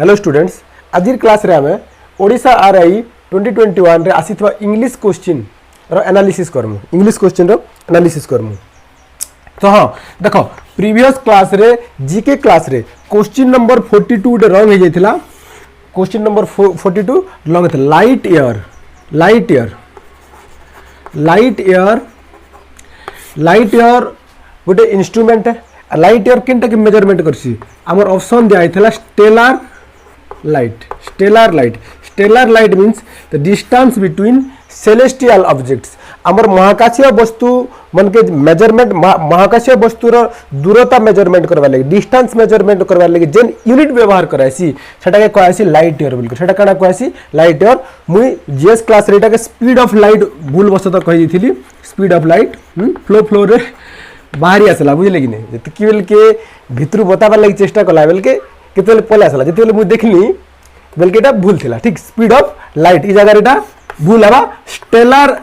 Hello students आज class रे आमे ओडिशा आरआई 2021 रे आसीथवा इंग्लिश क्वेश्चन रो एनालिसिस करमु इंग्लिश क्वेश्चन रो एनालिसिस करमु। तो हाँ देखो प्रीवियस क्लास रे जीके क्लास रे क्वेश्चन नंबर 42 रे रंग हे जाइथिला। क्वेश्चन नंबर 42 रंग थे लाइट एयर गोटे इंस्ट्रूमेंट है। लाइट एयर किनटा के मेजरमेंट करसी हमर ऑप्शन दिया आइथिला stellar light means the distance between celestial objects. हमर महाकाशीय वस्तु मन के मेजरमेंट महाकाशीय वस्तुर दूरता मेजरमेंट करवा लगे डिस्टेंस मेजरमेंट करवा लगे जेन यूनिट व्यवहार करासी सेटा के कहसी लाइट एयर बोल सेटा काना कहसी लाइट एयर। मुई जीएस क्लास रेटा के स्पीड ऑफ लाइट भूल बसत कहि दिथिली स्पीड ऑफ लाइट फ्लो रे बाहरी आसला बुझले कि नहीं जति बेल के भितर बताबार लगी चेष्टा कला बेल के केते पले आसला जति बेल मु देखली बेल के एटा भूल थिला ठीक स्पीड ऑफ लाइट ई जगह एटा भूल हवा स्टेलर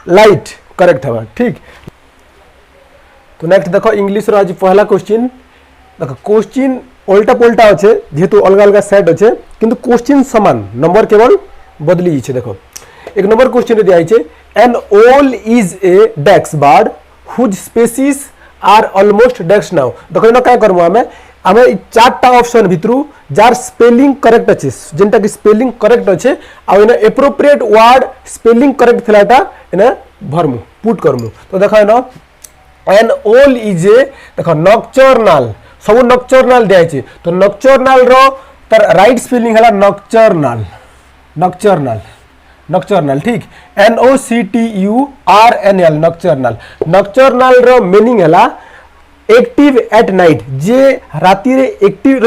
लाइट करेक्ट हवा ठीक। तो नेक्स्ट देखो इंग्लिश रो आज पहला क्वेश्चन देखो क्वेश्चन उल्टा पुल्टा अच्छे जेहेतु अलग अलग सेट अच्छे किंतु क्वेश्चन समान नंबर केवल बदली छे। देखो एक नंबर क्वेश्चन दिया छे an owl is a decks bird whose species are almost decks now. देखो इनो काय करमु हमें चारटा ऑप्शन भितरु जार स्पेलिंग करेक्ट अच्छे जेनटा कि स्पेलिंग करेक्ट अच्छे आ इनो एप्रोप्रिएट वर्ड स्पेलिंग करेक्ट थिलाटा इने भरमु पुट करमु। तो देखो इनो एन ओल इज ए देखो नॉक्टर्नल सब नॉक्टर्नल दिया छे तो नॉक्टर्नल रो तर राइट स्पेलिंग हला नॉक्टर्नल ठीक NOCTURNL नॉक्टर्नल रो मीनिंग हला एक्टिव एट नाइट जे राति रे एक्टिव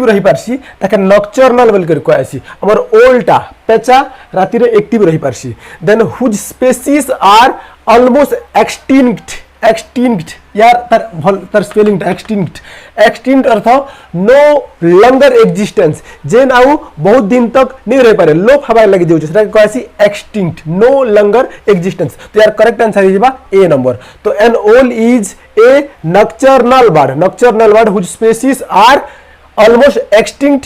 रही पारसी ताके नॉक्टर्नल बोल कर कहसी। हमर ओल्टा पेचा राति रे एक्टिव रही पारसी then whose species are almost extinct यार तर स्पेलिंग एक्सटिंक्ट अर्थ नो लंगर एग्जिस्टेंस जेन आउ बहुत दिन तक नहीं रह पारे लोप हवा लगी जाउछ सेटा कहसी एक्सटिंक्ट नो लंगर एग्जिस्टेंस। तो यार करेक्ट आंसर हिजबा ए नंबर। तो an owl is a nocturnal bird whose species are almost extinct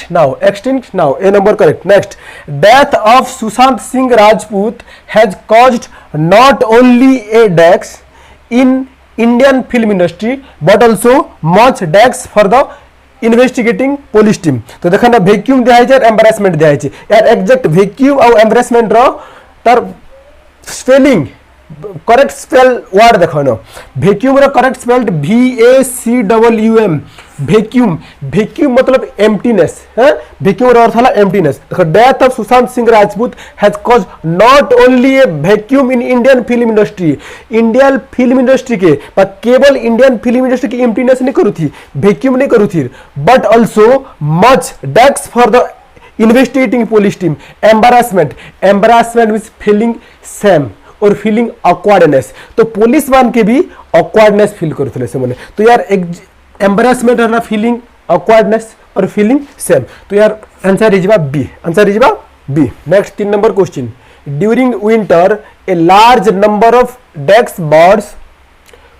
now a number correct। next death of Sushant Singh Rajput has caused not only a death in Indian film industry but also much deaths for the investigating police team। तो देखा ना vacuum दिया है embarrassment दिया है यार exact vacuum और embarrassment रो तर स्पेलिंग करेक्ट स्पेल वर्ड देखो ना वैक्यूम रो करेक्ट स्पेल्ड VACWM वैक्यूम मतलब एम्प्टीनेस है वैक्यूम रो अर्थ हला एम्प्टीनेस। देखो death of Sushant Singh Rajput has cause not only A vacuum in Indian film industry के केवल इंडियन फिल्म इंडस्ट्री की एम्प्टीनेस नहीं करू थी वैक्यूम नहीं करू थी but also much desk for the investigating police team. Embarrassment means feeling same और फीलिंग ऑकवर्डनेस तो पुलिस मान के भी ऑकवर्डनेस फील करथले से माने। तो यार एम्बेरसमेंट और फीलिंग ऑकवर्डनेस और फीलिंग सेम। तो यार answer is B. Next 3 number question during winter a large number of decks birds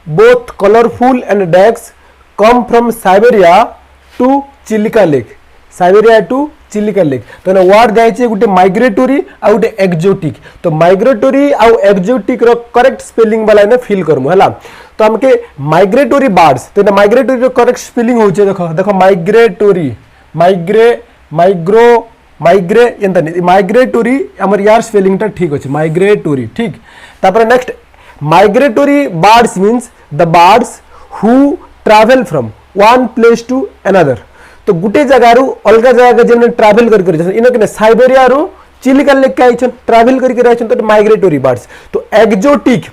both colourful and decks come from Siberia to Chilika lake तो ना वर्ड जाइए गोटे माइग्रेटोरी आ गोटे एक्जोटिक। तो माइग्रेटोरी आ exotic रो correct spelling वाला ने फिल करमु हला। तो हमके माइग्रेटोरी बर्ड्स तो ना माइग्रेटोरी रो करेक्ट स्पेलिंग होचे देखो माइग्रेटोरी माइग्रे एंता माइग्रेटोरी हमर यार स्पेलिंग ता ठीक होचे माइग्रेटोरी ठीक। तापर next migratory birds means the birds who travel from one place to another. तो गुटे जगह रु अलग जगह जेने ट्रैवल करके रहछन इनो के साइबेरिया रु चिलिका लेक के आइछन ट्रैवल करके रहछन तो माइग्रेटोरी बर्ड्स। तो एक्जोटिक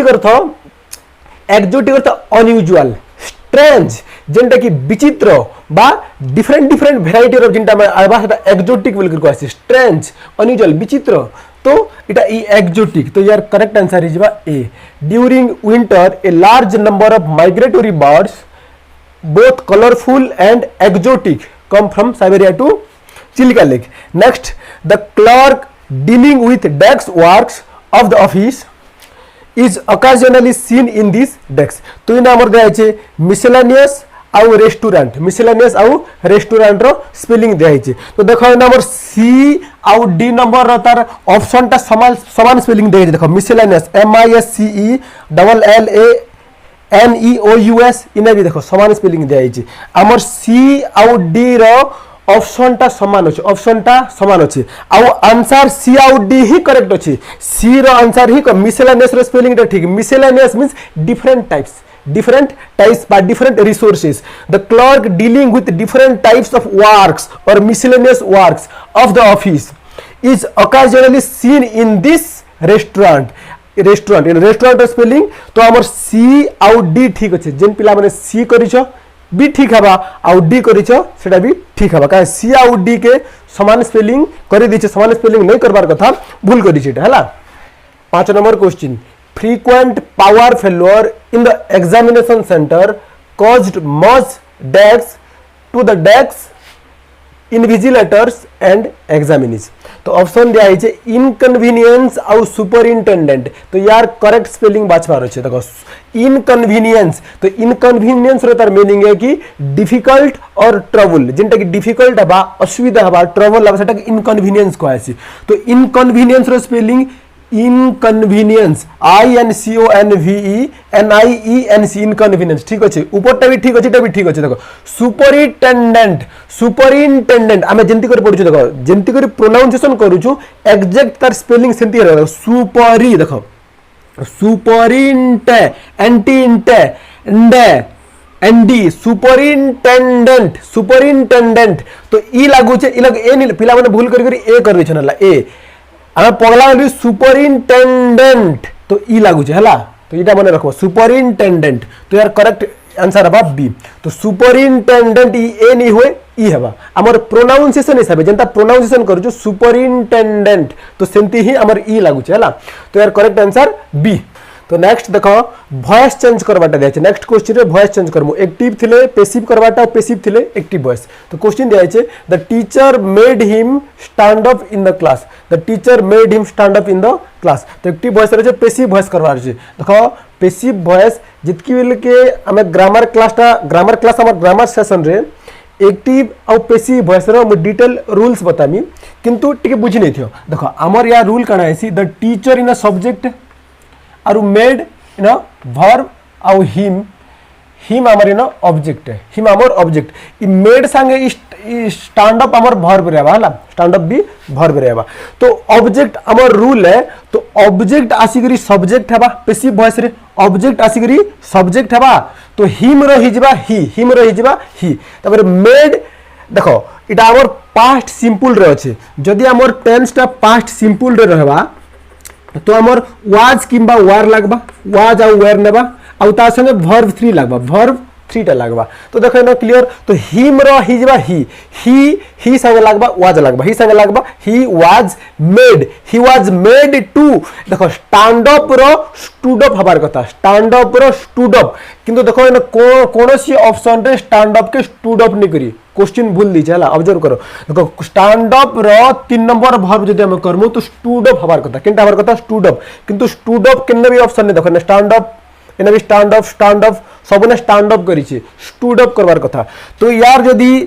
अर्थ अनयूजुअल स्ट्रेंज जेनटा कि विचित्र बा डिफरेंट वेराइटी ऑफ जेनटा में आबा सेटा एक्जोटिक बोल के कहसी स्ट्रेंज अनयूजुअल विचित्र तो इटा ई एक्जोटिक। तो यार करेक्ट आंसर इज बा A during winter a large number of migratory birds both colorful and exotic come from Siberia to Chilika Lake। next the clerk dealing with desk works of the office is occasionally seen in these decks। तो इन हमर दे छै miscellaneous आउ restaurant miscellaneous आउ restaurant रो spelling दिया है। तो देखो number C आउ डी नंबर रो तार ऑप्शन टा समान समान स्पेलिंग दिया है। देखो मिसेलेनियस MISCELLANEOUS इने भी देखो समान स्पेलिंग दिया है। हमर सी आउ डी रो ऑप्शन टा समान अछि, ऑप्शन टा समान अछि आउ आंसर सी आउ डी ही करेक्ट अछि। सी रो आंसर ही मिसेलेनियस रो स्पेलिंग टा ठीक। Miscellaneous means different types by different resources, the clerk dealing with different types of works or miscellaneous works of the office is occasionally seen in this restaurant in restaurant spelling तो हमर सी आउ D ठीक अछि। जेन पिला माने सी करिछो भी ठीक हबा आउ डी करिछो सेटा भी ठीक हबा का सी आउ डी के समान स्पेलिंग करि दिछे, समान स्पेलिंग नहीं करबार कथा भूल करिछे एटा हला। 5 number question frequent power failure in the examination center caused much deaths to the desks, invigilators and examinees। तो ऑप्शन दिया है इनकन्वीनियंस और सुपरिंटेंडेंट। तो यार करेक्ट स्पेलिंग बाछबार अछि। देखो इनकन्वीनियंस तो इनकन्वीनियंस रो तार मीनिंग है कि डिफिकल्ट और ट्रबल जेंटा कि डिफिकल्ट हबा असुविधा हबा ट्रबल हबा सेटा इनकन्वीनियंस कहै। तो इनकन्वीनियंस रो स्पेलिंग इनकन्वीनियंस INCONVENIENC इनकन्वीनियंस ठीक अछि। ऊपरटा भी ठीक अछि एटा भी ठीक अछि। देखो सुपरिटेंडेंट आमे जेंति कर पढुछु देखो जेंति कर प्रोनाउंसिएशन करूछु एग्जैक्ट तार स्पेलिंग सेंति रहबो। सुपरी देखो सुपरिंटे एंटींटे एंडे एनडी सुपरिंटेंडेंट तो ई लागू छे ई लग ए नि पिला माने भूल करी ए कर दै छनला ए आमे पगला भी सुपरिंटेंडेंट तो ई लागू छे हला। तो इटा मने रखो सुपरिंटेंडेंट तो यार करेक्ट आंसर हबा बी। तो सुपरिंटेंडेंट ई ए नहीं होए ई हबा हमर प्रोनाउंसिएशन हिसाब जेंता प्रोनाउंसिएशन करू सुपरिंटेंडेंट तो सेंती ही हमर ई लागू छे हला। तो यार करेक्ट आंसर बी। तो नेक्स्ट देखो वॉइस चेंज करवाटा दिया है। नेक्स्ट क्वेश्चन रे वॉइस चेंज करमु एक्टिव थिले पैसिव करवाटा और पैसिव थिले एक्टिव वॉइस। तो क्वेश्चन दिया है the teacher made him stand up in the class, the teacher made him stand up in the class. तो एक्टिव वॉइस रे पैसिव वॉइस करवार छै। देखो पैसिव वॉइस जितकी बेल के हमें ग्रामर क्लास हमर ग्रामर सेशन रे एक्टिव और पैसिव वॉइस रो डिटेल रूल्स बतामी किंतु टिके बुझी नै थियो। देखो हमर या रूल कना है the teacher in a subject और मेड इन वर्ब और हिम आमर इन ऑब्जेक्ट है। हिम आमर ऑब्जेक्ट इ मेड संगे स्टैंड अप आमर वर्ब रहबा हला स्टैंड अप भी वर्ब रहबा। तो ऑब्जेक्ट आमर रूल है तो ऑब्जेक्ट आसीगरी सब्जेक्ट हेबा पैसिव वॉइस रे ऑब्जेक्ट आसीगरी सब्जेक्ट हेबा तो हिम रही जिबा हिम रही जिबा ही। तबरे मेड देखो इटा आमर पास्ट सिंपल रे अछि जदी आमर टेंस टा पास्ट सिंपल रे रहबा तो हमर वाज किंबा वार लागबा वाज और वेर नेबा और ता संगे वर्ब 3 लागबा वर्ब 3 टा लागबा। तो देखो ना क्लियर तो हिम रो ही जबा ही संगे लागबा वाज लागबा ही संगे लागबा ही वाज मेड टू। देखो स्टैंड अप रो स्टूड अप हबार कथा स्टैंड अप रो स्टूड अप किंतु देखो ना कोनोसी ऑप्शन रे स्टैंड अप के स्टूड अप नै करी क्वेश्चन भूल दी चला ऑब्जर्व करो। देखो स्टैंड अप रो 3 नंबर वर्ब जदि हम करमु तो स्टूड अप हबार कथा केनटा हबार कथा स्टूड अप किंतु स्टूड अप केने भी ऑप्शन नै देखो ना स्टैंड अप एने भी स्टैंड अप सब ने स्टैंड अप करी छे स्टूड अप करबार कथा। तो यार जदि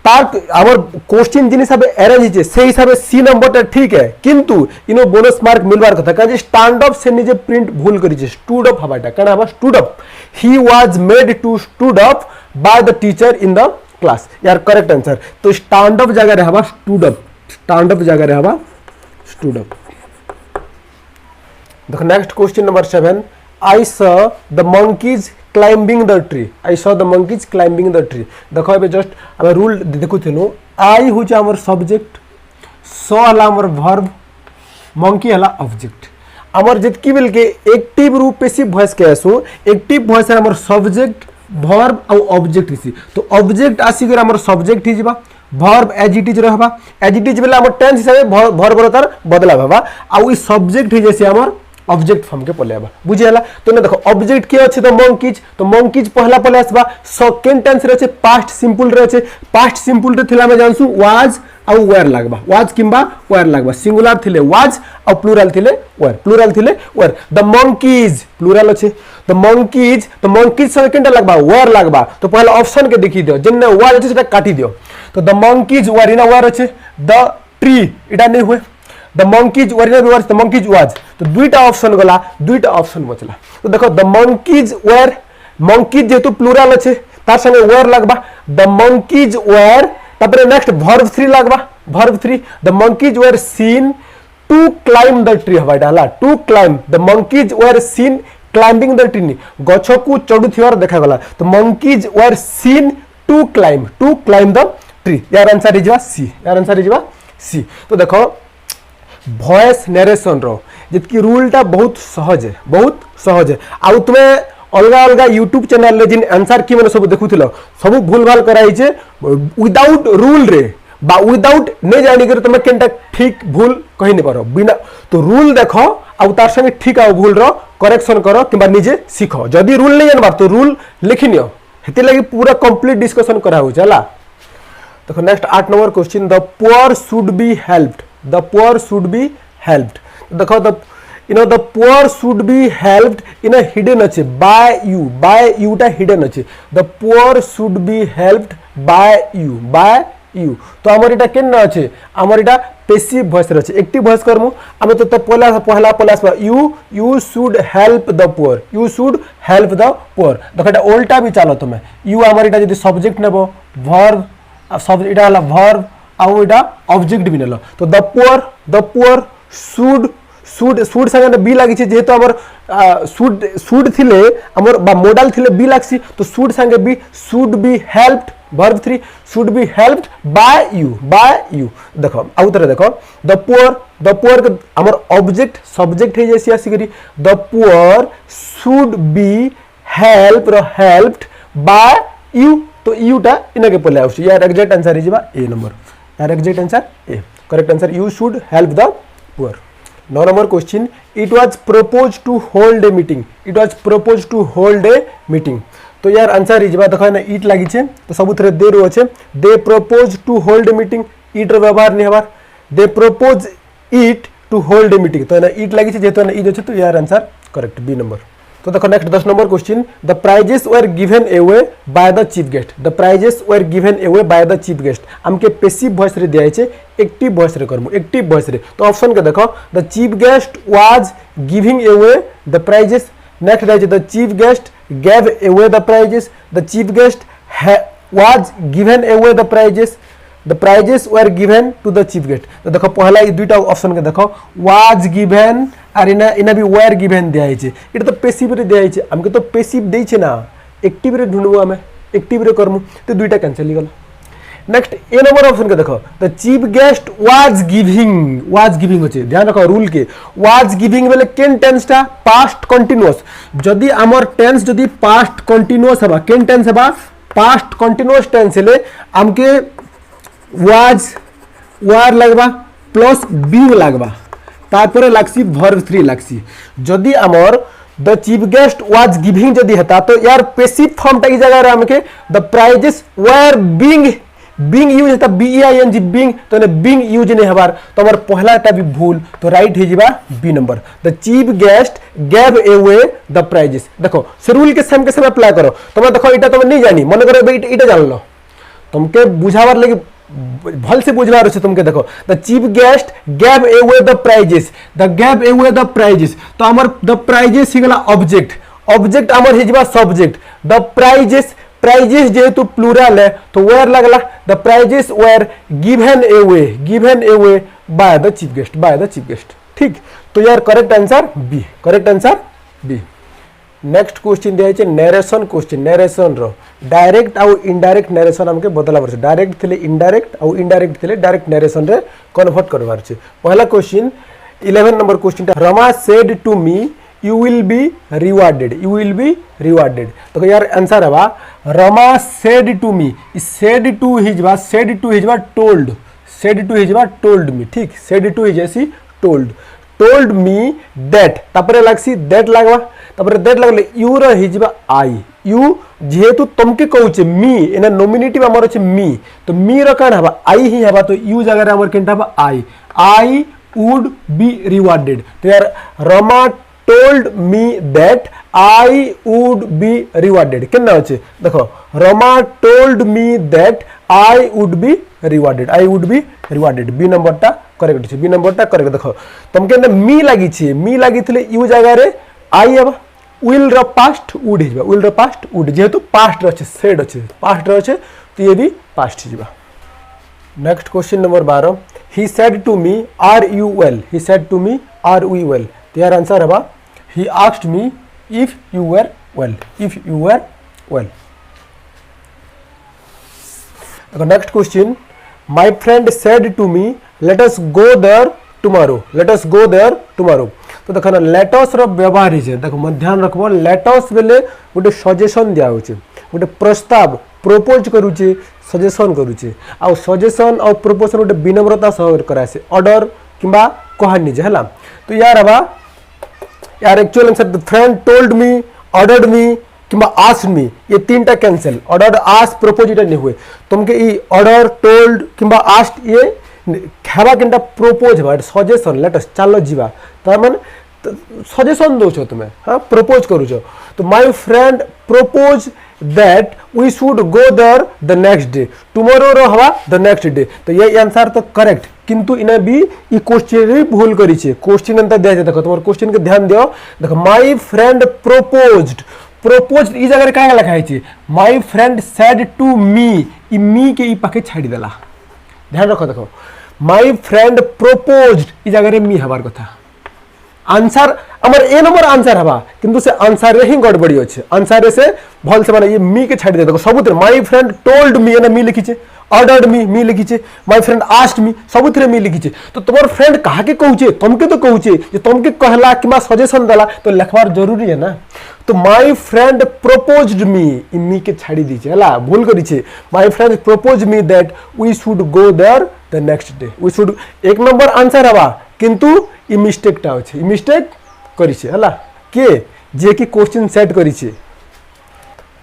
तार आवर क्वेश्चन जिन हिसाब अरेंज छे से हिसाब सी नंबर ठीक है किंतु इनो बोनस मार्क मिलबार कथा काजे स्टैंड अप से निजे प्रिंट भूल करी छे स्टूड अप हबाटा कना हबा stood up he was made to stood up by the teacher in the class. यार करेक्ट आंसर तो स्टैंड अप जगह रे हबा स्टूड अप स्टैंड अप जगह रे हबा स्टूड अप। देखो next question number 7 I saw the monkeys climbing the tree। I saw the monkeys climbing the tree। देखो एबे जस्ट हम रूल देखु थिनु I हुचे हमर सब्जेक्ट saw हला हमर वर्ब monkey हला ऑब्जेक्ट। हमर जितकी बेल के एक्टिव रूप पैसिव वॉइस के आसु एक्टिव वॉइस हमर सब्जेक्ट वर्ब और ऑब्जेक्ट हिसी। तो ऑब्जेक्ट आसी कर हमर सब्जेक्ट ही जिबा वर्ब एज इट इज रहबा एज इट इज बेला हमर टेंस हिसाबे वर्ब रो तार बदला हबा आ ई सब्जेक्ट ही जैसे हमर ऑब्जेक्ट फॉर्म के पलेबा बुझियाला तो ना देखो ऑब्जेक्ट के अच्छे तो मंकीज पहला पले आसबा सेकंड टेंस रे पास्ट सिंपल रे पास्ट सिंपल रे थिला में जानसु वाज आ वेयर लागबा वाज किंबा वेयर लागबा सिंगुलर थिले वाज आ प्लुरल थिले वेयर द मंकीज प्लुरल अच्छे द मंकीज सेकंड लागबा वेयर लागबा तो पहला ऑप्शन के देखि दियो जन्ने वाज अच्छे सेटा काटी दियो तो द मंकीज वेयर इना वेयर अच्छे द ट्री इटा नहीं हुए the monkeys were the monkeys was तो दुईटा ऑप्शन गला दुईटा ऑप्शन बचला तो देखो द मंकीज वेयर मंकीज जेतु प्लुरल अच्छे तार संगे वेयर लागबा द मंकीज वेयर तापर नेक्स्ट वर्ब 3 लागबा verb 3 the monkeys were seen to climb the tree हवा डाला to climb the monkeys were seen climbing the tree गछ को चढ़ुथिवार देखा गला तो monkeys were seen to climb the tree यार आंसर इज सी तो देखो वॉइस नरेशन रो जितकी रूल टा बहुत सहज है आउ तुमे अलग यूट्यूब चैनल रे जिन आंसर की मैंने सब देखुथिलो सब भूल भाल कराई छे विदाउट रूल रे बा विदाउट ने जानी कर तुमे केनटा ठीक भूल कहि नै पारो बिना तो रूल देखो आ तार संगे ठीक आ भूल रो करेक्शन करो किबा निजे सीखो जदी रूल नै जानबार तो रूल लिखि नियो हेति लागि पूरा कंप्लीट डिस्कशन करा हो चला देखो next 8 number question the poor should be helped the poor should be helped देखो the poor should be helped in a hidden अच्छे by you टा hidden अच्छे the poor should be helped by you तो हमर इटा केन अच्छे हमर इटा पैसिव वॉइस रे अच्छे एक्टिव वॉइस करमु हम तो पहला you should help the poor देखो एटा उल्टा भी चालो तुमे you हमर इटा यदि सब्जेक्ट नेबो verb सब इटा हला verb आउ इटा ऑब्जेक्ट भी नेलो तो द पुअर शुड संगे बी लागि छे जेहेतु हमर शुड थिले हमर बा मॉडल थिले बी लागसी तो शुड संगे be should be helped verb 3 should be helped by you देखो आउ तरे देखो द पुअर के हमर ऑब्जेक्ट सब्जेक्ट हे जैसी आसी करी the poor should be helped by you तो यू टा इनके पले आउसी यार exact answer is A number यार exact answer A correct answer you should help the poor 9 number question it was propose to hold a meeting तो यार answer is देखो ना इट लागि छे तो सब थरे दे रो छे they propose to hold a meeting it रो व्यवहार नहीं हबार they propose it to hold a meeting तो ना इट लागि छे जेतो ना इज छे तो यार आंसर करेक्ट बी नंबर तो देखो next 10 number question the prizes were given away by the chief guest हमके पैसिव वॉइस रे दिया छे एक्टिव वॉइस रे करमु एक्टिव वॉइस रे तो ऑप्शन के देखो the chief guest was giving away the prizes next दिया छे the chief guest gave away the prizes the chief guest was given away the prizes were given to the chief guest तो देखो पहला ई दुईटा option के देखो was given और इना भी वेयर गिवन दिया है इटा तो पैसिव रे दिया है हमके तो पैसिव देई छे ना एक्टिव रे ढूंढबो हमें एक्टिव रे करमु तो दुईटा कैंसिल ही गला नेक्स्ट ए नंबर ऑप्शन के देखो the chief guest was giving होचे ध्यान रखो रूल के वाज गिविंग बेले केन टेंस टा पास्ट कंटीन्यूअस जदी हमर टेंस जदी पास्ट कंटीन्यूअस हबा केन टेंस हबा पास्ट कंटीन्यूअस टेंस ले हमके वाज वार लगबा प्लस बीइंग लगबा तापर लागसी वर्ब 3 लागसी जदी हमर the chief guest was giving जदी हेता तो यार पैसिव फॉर्म टा की जगह रे हमके the prizes were being use हेता बीईएनजी बीइंग तो ने बीइंग यूज ने हबार तो हमर पहला टा भी भूल तो राइट हे जिबा B number the chief guest gave away the prizes देखो से रूल के सेम अप्लाई करो तुम देखो इटा तुम नहीं जानी मन करो इटा जान लो तुमके बुझावर लगे भल से बुझवार छै तुमके देखो the chief guest gave away the prizes तो हमर द प्राइजेस हिगला ऑब्जेक्ट हमर हिजबा सब्जेक्ट द प्राइजेस जेहेतु प्लूरल है तो वेयर लगला the prizes were given away by the chief guest ठीक तो यार correct answer B next question दिया है नरेशन रो डायरेक्ट आउ इनडायरेक्ट नरेशन हमके बदला परछे डायरेक्ट थिले इनडायरेक्ट आउ इनडायरेक्ट थिले डायरेक्ट नरेशन रे कन्वर्ट करबार छे पहला question 11 number question Rama said to me you will be rewarded तो यार आंसर हवा Rama said to me said to हिजबा टोल्ड मी ठीक सेड टू हिज ऐसी टोल्ड टोल्ड मी दैट तापर लागसी दैट लागवा तापर दैट लागले यू रो हि जिबा आई यू जेहेतु तुमके कहूचे मी एना नोमिनेटिव हमर अछि मी तो मी रो कान हबा आई ही हबा तो यू जगह रे हमर केनटा हबा आई वुड बी रिवार्डेड तो यार Rama told me that I would be rewarded केना अछि देखो Rama told me that I would be rewarded B number टा करेक्ट अछि बी नंबर टा करेक्ट देखो तुमके ने मी लागि छी मी लागि थले यू जगह रे आई हबा विल रो पास्ट वुड हिबा विल रो पास्ट वुड जेहेतु पास्ट रो अछि सेड अछि पास्ट रो अछि तो ये भी पास्ट हिबा next question number 12 he said to me are you well he said to me are we well their answer haba he asked me if you were well okay, next question my friend said to me let us go there tomorrow तो देखो ना let us रो व्यवहार है देखो मन ध्यान रखबो let us बेले गोटे सजेशन दिया होचे गोटे प्रस्ताव प्रपोज करूचे सजेशन करूचे आ सजेशन और प्रपोजल गोटे विनम्रता सह करासे ऑर्डर किंबा कहानी जे हला तो यार हबा यार actual answer the friend told me ordered me किंबा आस्क्ड मी ये तीनटा कैंसिल ऑर्डर आस्क प्रपोज इटा नहीं हुए तुमके ई ऑर्डर टोल्ड किंबा आस्क्ड ये खावा किंटा propose but suggestion let us चलो जीवा तार माने सजेशन दो छो तुम्हें हां प्रपोज करू छो तो my friend propose that we should go there the next day tomorrow रो हवा the next day तो ये आंसर तो करेक्ट किंतु इने भी ई क्वेश्चन रे भूल करी छे क्वेश्चन अंत दिया छै देखो तुम्हार क्वेश्चन के ध्यान दियो देखो माय फ्रेंड प्रपोज्ड ई जगह रे का लिखा है my friend said to me ई मी के ई पाके छाड़ी देला ध्यान रखो देखो माय फ्रेंड प्रपोज्ड ई जगह रे मी हबार कथा आंसर हमर ए नंबर आंसर हवा किंतु से आंसर रे ही गड़बड़ी अछि आंसर से भल से माने ये मी के छाड़ी दे देखो सबुतरे माय फ्रेंड टोल्ड मी एना मी लिखी छे ऑर्डर्ड मी लिखी छे माय फ्रेंड आस्क्ड मी सबुतरे मी लिखी छे तो तुम्हार फ्रेंड कहा के कहूचे तुमके तो कहूचे जे तुमके कहला किबा सजेशन देला तो लिखवार जरूरी है ना तो माय फ्रेंड प्रपोज्ड मी ई मी के छाड़ी दी छे हला भूल करी छे my friend proposed me that we should go there the next day we should एक नंबर आंसर हवा किंतु ई मिस्टेक टा अछि ई मिस्टेक करी छे हला के जे की क्वेश्चन सेट करी छे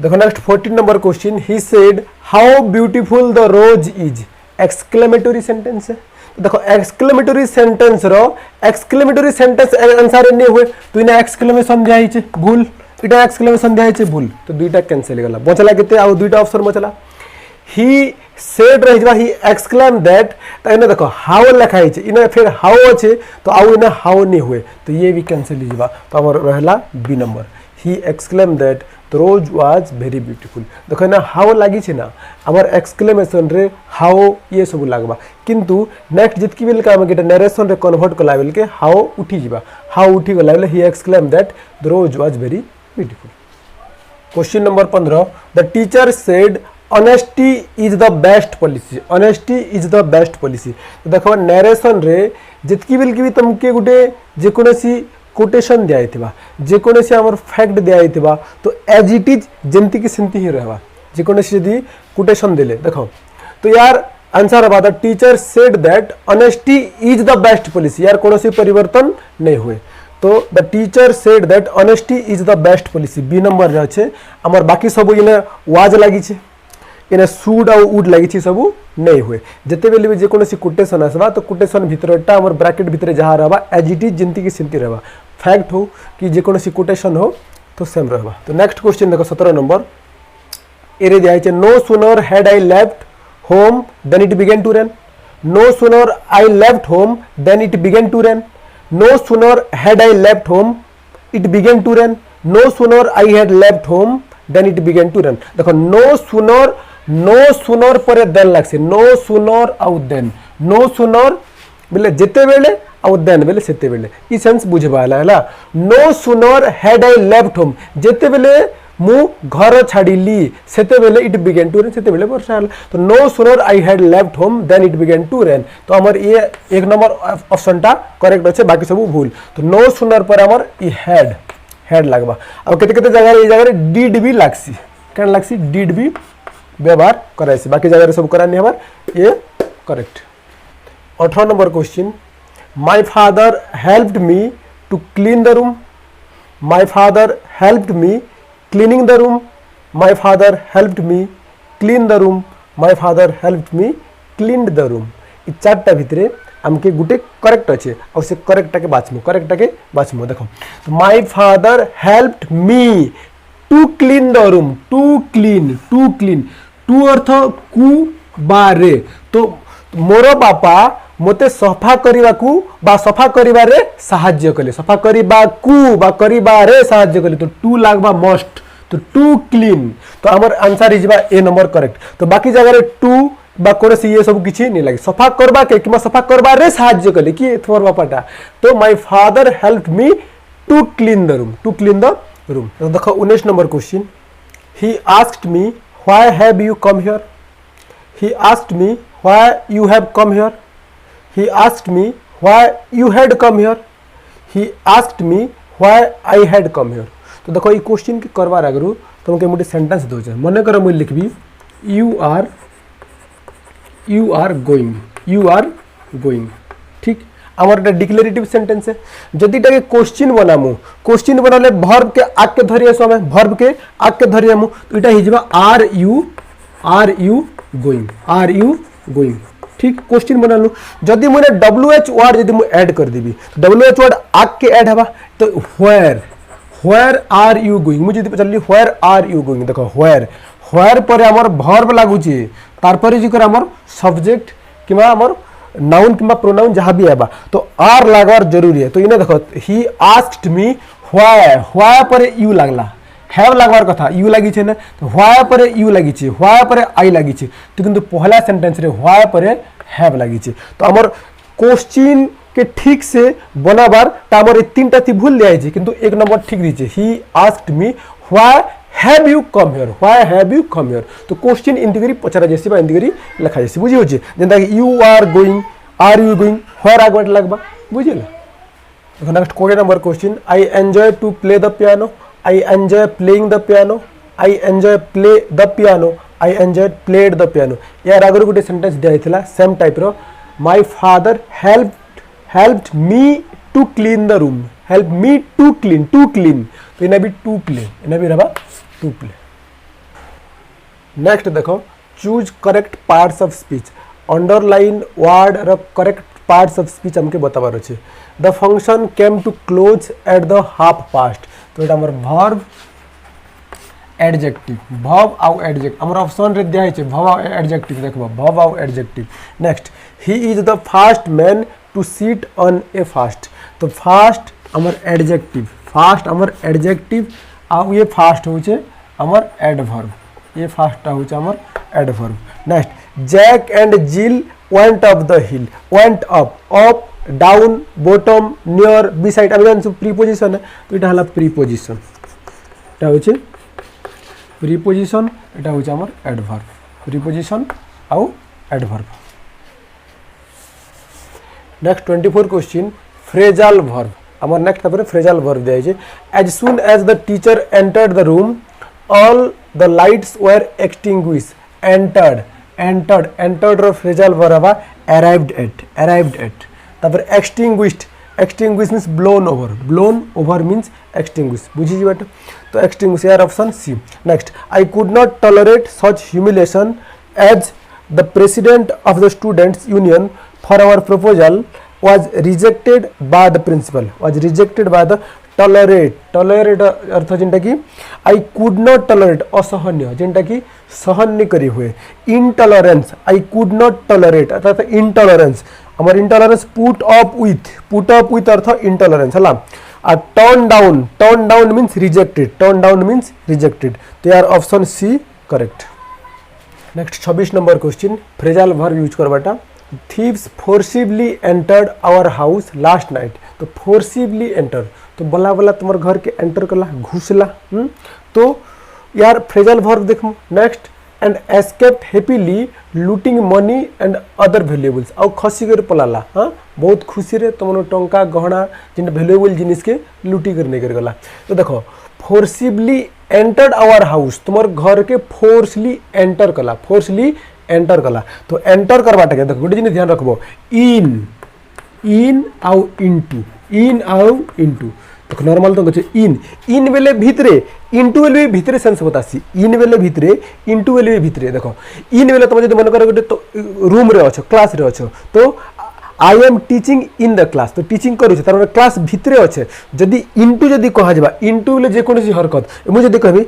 देखो next 14 number question he said how beautiful the rose is exclamatory sentence है तो देखो एक्सक्लेमेटरी सेंटेंस रो एक्सक्लेमेटरी सेंटेंस आंसर नहीं हुए तो इने एक्सक्लेमेशन दिया छे भूल इटा एक्सक्लेमेशन दिया छे भूल तो दुईटा कैंसिल गला बचला केते आ दुईटा ऑप्शन बचला ही सेड रहिबा ही एक्सक्लेम दैट तो इने देखो हाउ लिखा छे इने फिर हाउ अछि तो आउ इने हाउ नहीं हुए तो ये भी कैंसिल हिजबा तो हमर रहला B number he exclaim that the rose was very beautiful देखो ना हाउ लागि छे ना हमर एक्सक्लेमेशन रे हाउ ये सब लागबा किंतु नेक्स्ट जितकी बेल का हम के नरेशन रे कन्वर्ट कला बेल के हाउ उठी जिबा हाउ उठी गला बेल he exclaim that the rose was very beautiful question number 15 the teacher said honesty is the best policy तो देखो नरेशन रे जितकी बेल की भी तुमके गुटे जे कोनसी कोटेशन दिया थिबा जे कोनसी हमर फैक्ट दिया तो एज इट इज जेंति की सेंति ही रहबा जे कोनसी यदि कोटेशन देले देखो तो यार आंसर हबा the teacher said that honesty is the best policy यार कोनसी परिवर्तन नहीं हुए तो the teacher said that honesty is the best policy B number जे छै हमर बाकी सब इने वाज लागि छै इने शुड और वुड लागि छै सब नहीं हुए जते बेले भी जे कोनसी कोटेशन आसबा तो कोटेशन भितरटा हमर ब्रैकेट भितरे जहा रहबा एज इट इज जेंति की सेंति रहबा फैक्ट हो कि जे कोनसी कोटेशन हो तो सेम रहबा तो नेक्स्ट क्वेश्चन देखो 17 नंबर एरे दिया छै no sooner had I left home then it began to rain no sooner I left home then it began to rain no sooner had I left home it began to rain no sooner I had left home then it began to rain देखो no sooner पर then लागसे no sooner आउ then no sooner बोले जेते बेले आउ then बेले सेते बेले ई सेंस बुझबाला हला no sooner had I left home जेते बेले मु घर छाड़ीली सेते बेले इट बिगन टू रेन सेते बेले वर्षा हला तो no sooner I had left home then it began to rain तो हमर ये एक नंबर ऑप्शन टा करेक्ट अछि बाकी सब भूल तो नो सूनर पर हमर ई हेड लागबा अब केते केते जगह रे जगह रे डिड भी लागसी केन लागसी डिड भी व्यवहार कराइसी बाकी जगह रे सब करानी हमर ये correct 18 number question my father helped me to clean the room, my father helped me cleaning the room, my father helped me clean the room, my father helped me cleaned the room. इ चारटा भितरे आमके गुटे correct अच्छे और से करेक्टा के बाछमु देखो तो my father helped me to clean the room, to clean to अर्थ कु बारे तो मोर बापा मते सफा करने बा सफा करिबारे साहाय्य कले, सफा करिबाकू बा करिबारे साहाय्य कले तो टू लागबा मस्ट तो टू क्लीन तो आमर answer is A number correct. तो बाकी जगह रे टू बा कोरसी ये सब किछि नहीं लगे सफा करबा के किमा सफा करबारे साहाय्य कले कि थोर बापाटा तो my father helped me to clean the room, to clean the room. तो देखो 19 number question, he asked me why have you come here, he asked me why you have come here, he asked me why you had come here, he asked me why I had come here। तो देखो ये question के करवार आगु तुमके मोटे sentence दोचे मन कर मुझे लिखबी you are going ठीक आमर डिक्लेरेटिव सेंटेंस है जदि टाके क्वेश्चन बनामु क्वेश्चन बनाले वर्ब के आग के धरि आसु हमें वर्ब के आग के धरि आमु तो इटा हि जिबा आर यू गोइंग ठीक क्वेश्चन बना लू जदि मुझे WH वर्ड जदि मु ऐड कर देबी WH वर्ड आग के ऐड हबा तो व्हेयर आर यू गोइंग मुझे जदि पचली व्हेयर आर यू गोइंग देखो व्हेयर पर हमर वर्ब लागुची तार पर जिकर हमर सब्जेक्ट किबा हमर नाउन किबा प्रोनाउन जहां भी आबा तो आर लागवार जरूरी है। तो इने देखो ही आस्क्ड मी व्हाई पर यू लागला हैव लागवार कथा यू लागी छे ना तो व्हाई पर यू लागी छे व्हाई पर आई लागी छे तो किंतु पहला सेंटेंस रे व्हाई पर हैव लागी छे तो हमर क्वेश्चन के ठीक से बनाबार त हमर ए तीनटा थी भूल जाय छे किंतु एक नंबर ठीक दी छे ही asked me why have you come here, why have you come here तो क्वेश्चन इंटिगरी पचरा जैसी बा इंटिगरी लिखा जैसी बुझी होचे जेंता कि यू आर गोइंग व्हेयर आगवाट लागबा बुझिला। देखो next 20 number question, I enjoy to play the piano, I enjoy playing the piano, I enjoy play the piano, I enjoy played the piano। यार आगर गोटे सेंटेंस दिया थिला सेम टाइप रो my father helped me to clean the room, help me to clean तो इना भी to play इना भी रहबा टू प्ले। नेक्स्ट देखो choose correct parts of speech, underline word रो करेक्ट पार्ट्स ऑफ स्पीच हमके बताबार अछि। The function came to close at the half past तो এটা আমার verb adjective verb आउ adjective हमर ऑप्शन रे दिया है verb आउ adjective देखबो verb आउ adjective। Next he is the first man to sit on a fast तो fast हमर adjective आउ ये fast होचे हमर adverb, ये fast होचे हमर adverb। Next Jack and Jill went up the hill, went up down bottom near beside आम जान प्रीपोजिशन है तो ये हला प्रीपोजिशन এটা হচ্ছে প্রিপোজিশন এটা হচ্ছে আমার অ্যাডভার্ব প্রিপোজিশন আউ adverb. Next 24 question phrasal verb আমার नेक्स्ट তারপরে फ्रेजाल वर्ब দেয়া আছে as soon as the teacher entered the room all the lights were extinguished entered रो फ्रेजाल वर्ब arrived at तापर extinguished means blown over means extinguish बुझी जी बात तो extinguish यार option C. Next I could not tolerate such humiliation as the president of the students union for our proposal was rejected by the tolerate अर्थ जेंटा कि I could not tolerate असहनीय जेंटा कि सहन नहीं करी हुए। intolerance I could not tolerate अर्थात intolerance हमार intolerance put up with अर्थ इंटॉलरेंस है आ टर्न डाउन मीन्स रिजेक्टेड तो यार option C correct. Next 26 number question phrasal verb use करवाटा thieves forcibly entered our house last night तो forcibly enter तो बला तुम्हार घर के एंटर कला घुसला तो यार फ्रेजाल वर्ब देखो। Next and escaped happily looting money and other valuables आउ खसी कर पलाला हाँ बहुत खुशी रे तुम टंका गहना जिन वैल्यूएबल जिनिस के लूटी कर नहीं कर गला। तो देखो फोर्सिबली एंटर्ड आवर हाउस तुम्हार घर के फोर्सली एंटर कला तो एंटर करवाटा के देखो गोटे जिनिस ध्यान रखबो इन आउ इनटू देखो नॉर्मल तो कहছে इन बेले भितरे इनटू बेले भितरे सेंस बतासी इन बेले भितरे इनटू बेले भितरे देखो इन बेले तुम जब मन कर गोटे रूम रे अछ क्लास रे अछ तो I am teaching in the class तो टीचिंग करूछ तार क्लास भितरे अच्छे जदि इनटू जदि कहा जाबा इनटू बेले जे कोनसी हरकत मु जदि कहबी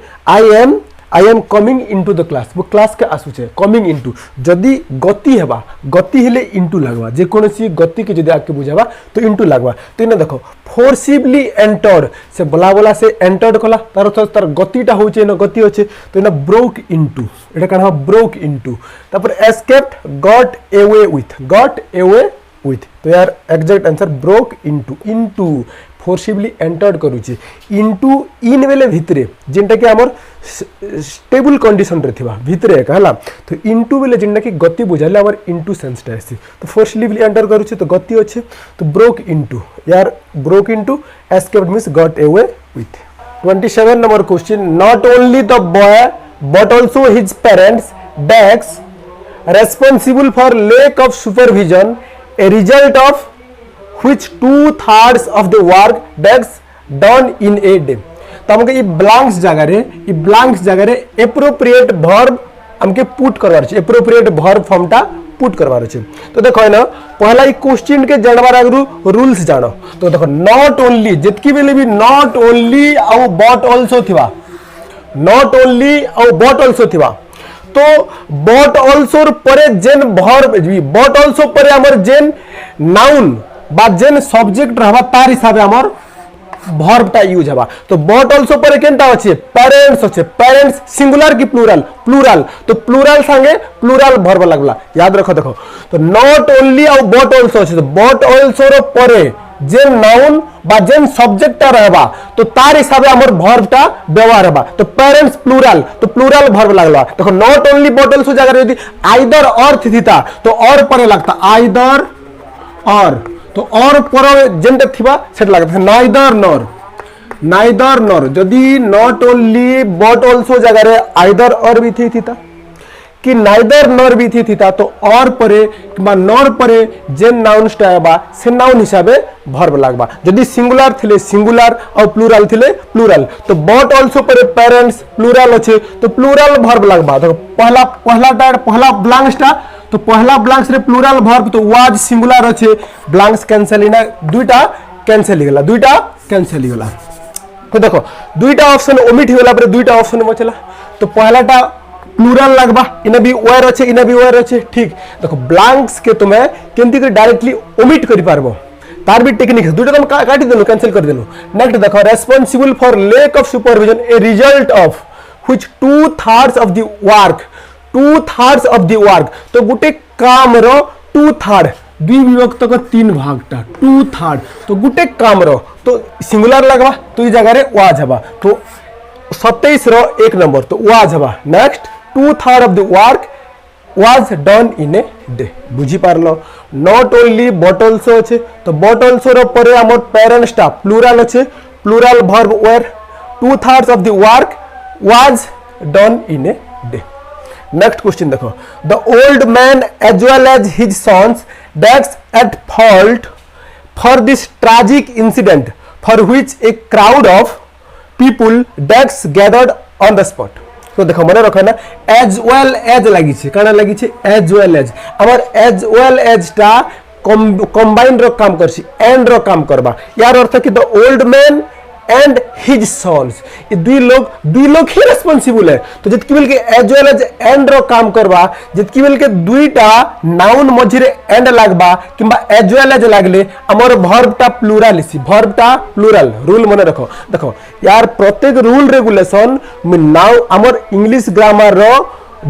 I am coming into the class वो क्लास के आसुचे कमिंग इनटू जदि गति हेबा गति हेले इनटू लागबा जे कोनसी गति के जदि आके बुझाबा तो इनटू लागबा तो इने देखो फोर्सिबली एंटर्ड से बोला से एंटर्ड कला तार तार गतिटा होचे न गति होचे तो इने ब्रोक इनटू एटा कन ब्रोक इनटू तापर एस्केप्ड गॉट अवे विथ तो यार exact answer broke into forcibly entered करूची इनटू इन बेले भितरे जेनटा कि हमर स्टेबल कंडीशन रे थिबा भितरे कहला तो इनटू बेले जेनटा कि गति बुझाले हमर इनटू सेंस टा आसी तो फोर्सिबली एंटर करूची तो गति अछि तो ब्रोक इनटू यार broke into escaped means got away with 27 number question not only the boy but also his parents decks responsible for lack of supervision a result of which 2/3 of the work that's done in a day तो हमके ये blanks जगह रे appropriate verb हमके put करवार छै appropriate verb form टा put करवार छै तो देखो ना पहला ई क्वेश्चन के जानबार आगु रूल्स जानो तो देखो नॉट ओनली जितकी बेले भी नॉट ओनली आउ बट आल्सो थिबा नॉट ओनली आउ बट आल्सो थिबा तो बट आल्सो परे जेन वर्ब बट आल्सो परे हमर जेन नाउन बा जेन सब्जेक्ट रहबा तार हिसाबे हमर वर्ब टा यूज हबा तो बट आल्सो परे केनटा अछि पेरेंट्स सिंगुलर की प्लूरल तो प्लूरल संगे प्लूरल वर्ब लागला याद रखो देखो तो नॉट ओनली और बट आल्सो अछि तो बट आल्सो रो परे जेन नाउन बा जेन सब्जेक्ट टा रहबा तो तार हिसाबे हमर वर्ब टा व्यवहार हबा तो पेरेंट्स प्लूरल तो प्लूरल वर्ब लागला देखो नॉट ओनली बट आल्सो जगह यदि आइदर और थिता तो और परे लगता आइदर और तो और पर जेनटा थिबा सेट लागता नाइदर नॉर जदि नॉट ओनली बट आल्सो जगह रे आइदर और भी थिता कि नाइदर नॉर भी थिता तो और परे किबा नॉर परे जेन नाउन स्टाबा से नाउन हिसाबे वर्ब लागबा जदि सिंगुलर थिले सिंगुलर और प्लूरल थिले प्लूरल तो बट आल्सो परे पेरेंट्स प्लूरल अछि तो प्लूरल वर्ब लागबा देखो पहला ब्लैंक्स टा तो पहला ब्लैंक्स रे प्लूरल वर्ब तो वाज सिंगुलर अछि ब्लैंक्स कैंसिल इना दुईटा कैंसिल गेला तो देखो दुईटा ऑप्शन ओमिट होला पर दुईटा ऑप्शन बचला तो पहलाटा प्लूरल लगबा इने भी वेयर अच्छे ठीक देखो ब्लैंक्स के तुम्हें केंती के डायरेक्टली ओमिट करि पारबो तार भी टेक्निक है दुईटा तुम काटी देनु कैंसिल कर देनु नेक्स्ट देखो responsible for lack of supervision a result of which 2/3 of the work तो गुटे काम रो 2/3 द्विविभक्त का 3 भागटा 2/3 तो गुटे काम रो तो सिंगुलर लगबा तो ई जगह रे वाज हबा तो 27 रो 1 नंबर तो वाज हबा next 2/3 of the work was done in a day बुझी पारलो नॉट ओनली बट आल्सो अच्छे तो बट आल्सो रो परे हमर पेरेंट्स टा प्लूरल अच्छे plural verb were 2/3 of the work was done in a day next question देखो the old man as well as his sons that's at fault for this tragic incident for which a crowd of people that's gathered on the spot तो देखो मन रख ना as well as लगी कण लगी as well as आमर as well as टा कंबाइन रो काम करसी एंड रो काम करबा यार अर्थ कि the old man and his sons ये दुई लोग ही रेस्पोंसिबल है तो जितकी बेल के एज वेल एज एंड रो काम करबा जितकी बेल के दुईटा नाउन मझिरे एंड लागबा किंबा एज वेल एज लागले हमर वर्ब टा प्लूरल रूल मन रखो देखो यार प्रत्येक रूल रेगुलेशन में नाउ हमर इंग्लिश ग्रामर रो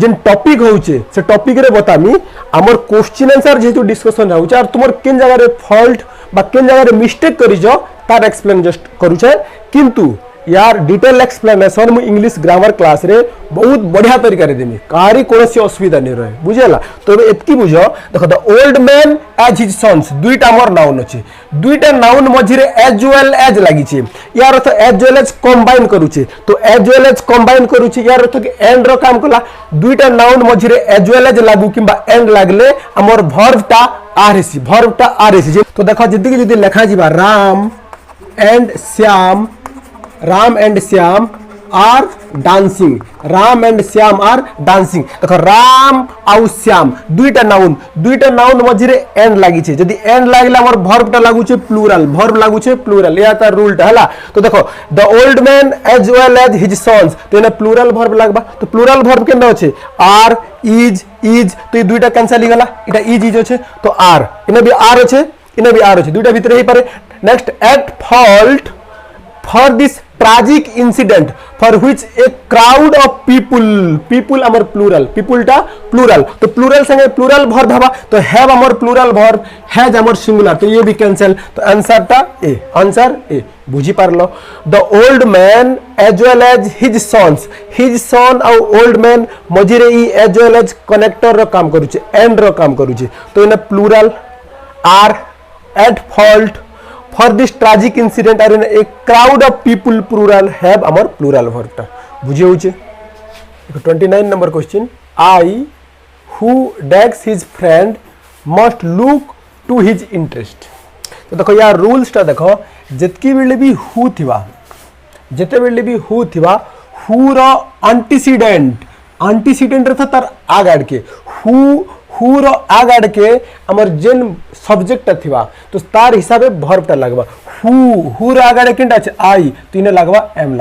जेन टॉपिक होउचे से टॉपिक रे बतामी हमर क्वेश्चन आंसर जेतु डिस्कशन होउचे और तुमर केन जगह रे फॉल्ट बा केन जगह रे मिस्टेक करिजो तार एक्सप्लेन जस्ट करूचे किंतु यार डिटेल एक्सप्लेनेशन मु इंग्लिश ग्रामर क्लास रे बहुत बढ़िया तरीका रे देमी कारी कोनसी असुविधा नहीं रहे बुझेला तो एतकी बुझ देखो the old man as his sons दुईटा मोर नाउन अछि दुईटा नाउन मझिरे एज वेल एज लागि छि यार अर्थ एज वेल एज कंबाइन करूछि तो एज वेल एज कंबाइन करूछि यार अर्थ कि एंड रो काम कला दुईटा नाउन मझिरे एज वेल एज लागू किबा एंड लागले हमर वर्ब टा आरएसी तो देखो जदी जदी लिखा जिबा Ram and Shyam are dancing Ram and Shyam are dancing देखो राम आउ श्याम दुईटा नाउन मझिरे एंड लागि छे जदी एंड लागला हमर वर्ब टा लागु छे प्लूरल या ता रूल टा हला तो देखो the old man as well as his sons तो एने प्लूरल वर्ब लागबा तो प्लूरल वर्ब केना होचे आर इज तो ये दुईटा कैंसिल गला इटा इज होचे तो आर इने भी आर होचे दुईटा भीतर ही पारे next at fault for this tragic incident for which a crowd of people amar plural people ta plural तो plural संगे plural verb हवा तो have amar plural verb has amar singular तो ये भी cancel तो answer A बुझी पारलो the old man as well as his son और old man मझिरे ई as well as connector रो काम करूचे and रो काम करूचे तो इने plural are at fault for this tragic incident or in a crowd of people plural have our plural verb ta बुझे होचे 29 number question I who dags his friend must look to his interest तो देखो यार rules टा देखो जतकी बेले भी who थिबा हु रो एंटीसीडेंट रे तार आगाड के हु रो आगाड के हमर जेन सब्जेक्ट थिबा तो तार हिसाबे वर्ब टा लागबा हु रो आगाड केनटा छै आई तो इने लागबा एम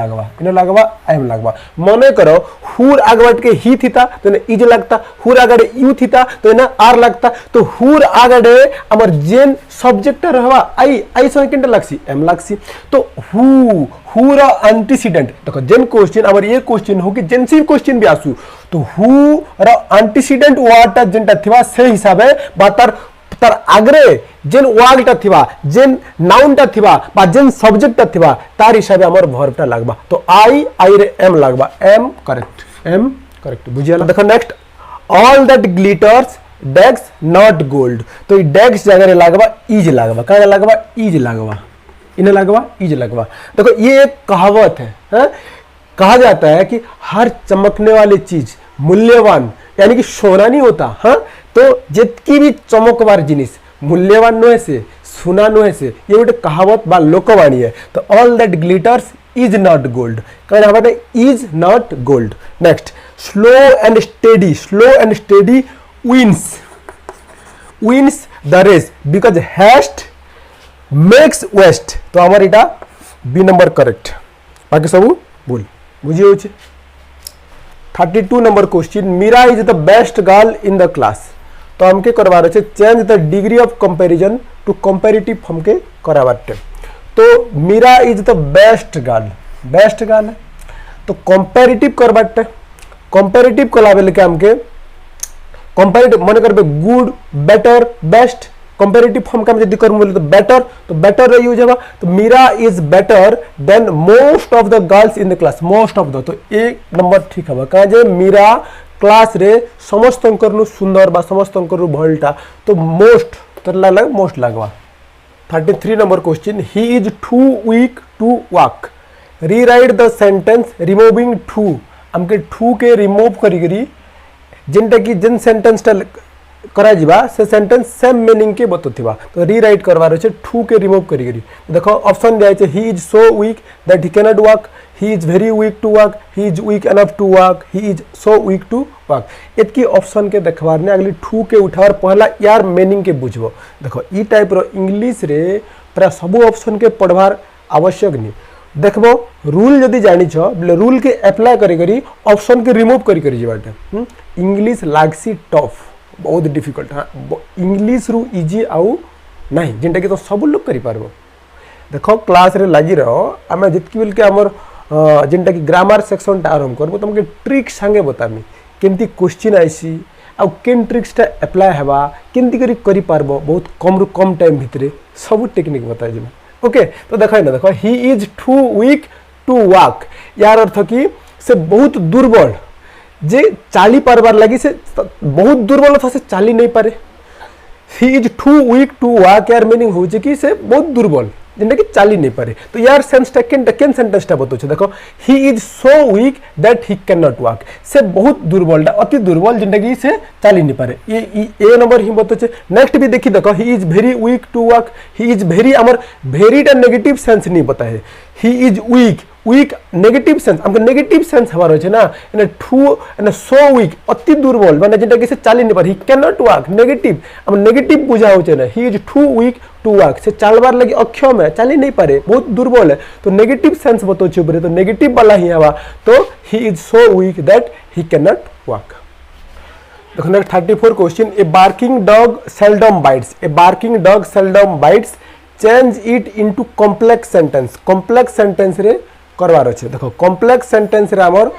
लागबा मने करो हु आगाड के ही थिता तो इने इज लगता हु आगाड यू थिता तो इने आर लगता तो हु आगाड हमर जेन सब्जेक्ट रहबा आई से केनटा लागसी एम लागसी तो हु रो एंटीसीडेंट देखो जेन क्वेश्चन हमर ये क्वेश्चन हो कि जेन सी क्वेश्चन भी आसु तो हु रो एंटीसीडेंट वर्ड टा जेनटा थिबा से हिसाबे बा तार आगरे जेन वर्ड टा थिबा जेन नाउन टा थिबा बा जेन सब्जेक्ट टा थिबा तार हिसाबे हमर वर्ब टा लागबा तो आई रे एम लागबा एम करेक्ट बुझियाला देखो next all that glitters does not gold तो ई डैग्स जगह रे लागबा इज लागबा का लागबा इज लागबा इने लागबा इज लागबा देखो ये एक कहावत है कहा जाता है कि हर चमकने वाली चीज मूल्यवान यानी कि सोना नहीं होता तो जितकी भी चमकबार जिनिस मूल्यवान नुहे से सुना नुहे से ये गोटे कहावत बा लोकवाणी है तो all that glitters is not gold कहना हमारे is not gold next slow and steady wins the race because haste makes waste तो हमारे इटा बी नंबर करेक्ट बाकी सब भूल बुझी होचे 32 number question Meera is the best girl in the class तो हमके करवार है change the degree of comparison to comparative हमके करावाटे तो Meera is the best girl है तो कंपैरेटिव करवाटे कंपैरेटिव कला बेले के हमके कंपैरेटिव मन करबे good better best comparative form का यदि करम बोले तो बेटर रे यूज होगा तो Meera is better than most of the girls in the class most of the तो एक नंबर ठीक है कहा जे मीरा क्लास रे समस्त करनु सुंदर बा समस्त करनु भलटा तो मोस्ट तो मोस्ट लागवा 33 number question he is too weak to walk rewrite the sentence removing too हमके टू के रिमूव करी जिनटा कि जिन सेंटेंस टा करा जिबा से सेंटेंस सेम मीनिंग के बतुथिबा तो रीराइट करवार छै टू के रिमूव करी देखो ऑप्शन दिया छै he is so weak that he can not walk he is very weak to walk he is weak enough to walk he is so weak to walk एतकी option के देखबार ने अगली टू के उठावर पहला यार मीनिंग के बुझबो देखो ई टाइप रो इंग्लिश रे प्राय सब ऑप्शन के पढ़वार आवश्यक नहीं देखबो रूल जदी जानि छ बोले रूल के अप्लाई करी ऑप्शन के रिमूव करी जिबाटे इंग्लिश लागसी टफ बहुत डिफिकल्ट इंग्लिश रु इजी आउ नहीं जिनटा कि तो सब लोग करि पारबो देखो क्लास रे लागी रहो आमे जितकी बिल के हमर जिनटा कि ग्रामर सेक्शन टा आरंभ करबो तुमके ट्रिक संगे बतामी केमती क्वेश्चन आइसी आ केन ट्रिक्स टा अप्लाई हेबा केमती करि पारबो बहुत कम रु कम टाइम भितरे सब टेक्निक बताइ जिमा ओके तो देखो ना देखो he is too weak to to walk यार अर्थ कि से बहुत दुर्बल जे चाली पारबार लगी से बहुत दुर्बल था से चाली नहीं पारे he is too weak to walk यार मीनिंग हो कि से बहुत दुर्बल जिनटा कि चाली नहीं पारे तो यार सेंस केन सेंटेंस टा बताउछ देखो he is so weak that he can not walk से बहुत दुर्बल अति दुर्बल जिनटा कि से चाली नहीं पारे ये ए नंबर ही बताउछ नेक्स्ट भी देखी देखो he is very weak to walk he is very हमर वेरी टा नेगेटिव सेंस नहीं बताए he is weak negative sense हमको नेगेटिव सेंस हमार होचे ना एने टू एने सो वीक अति दुर्बल माने जेटा कि से चाली नहीं पारे he can not walk negative हम नेगेटिव बुझा होचे ना he is too weak to walk से चालबार लगी अक्षम है चाली नहीं पारे बहुत दुर्बल है तो नेगेटिव सेंस बताउछ ऊपर तो नेगेटिव वाला ही आवा तो he is so weak that he can not walk देखो next 34 question a barking dog seldom bites a barking dog seldom bites change it into complex sentence रे करवार अच्छे देखो कॉम्प्लेक्स सेंटेंस रे हमर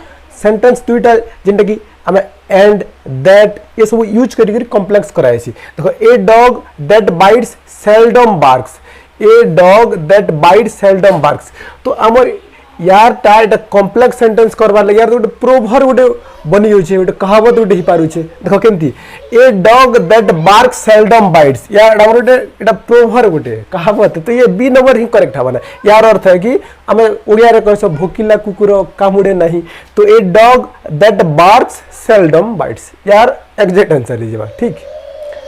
सेंटेंस दुईटा जेंटा कि हमें एंड दैट ये सब यूज करी कॉम्प्लेक्स कराई देखो ए dog that bytes seldom barks A dog that bytes seldom barks तो हमर यार टा एटा कॉम्प्लेक्स सेंटेंस करवार लगे यार गोटे प्रोभर गोटे बनी जाउछे गोटे कहावत गोटे ही पारुछे देखो केमती ए dog that barks seldom bytes यार हमर गोटे एटा प्रोभर गोटे कहावत तो ये बी नंबर ही करेक्ट हबना यार अर्थ है कि हमें ओडिया रे कहसो भोकिला कुकुर कामुडे नहीं तो ए dog that barks seldom bytes यार एग्जैक्ट आंसर लीजिए ठीक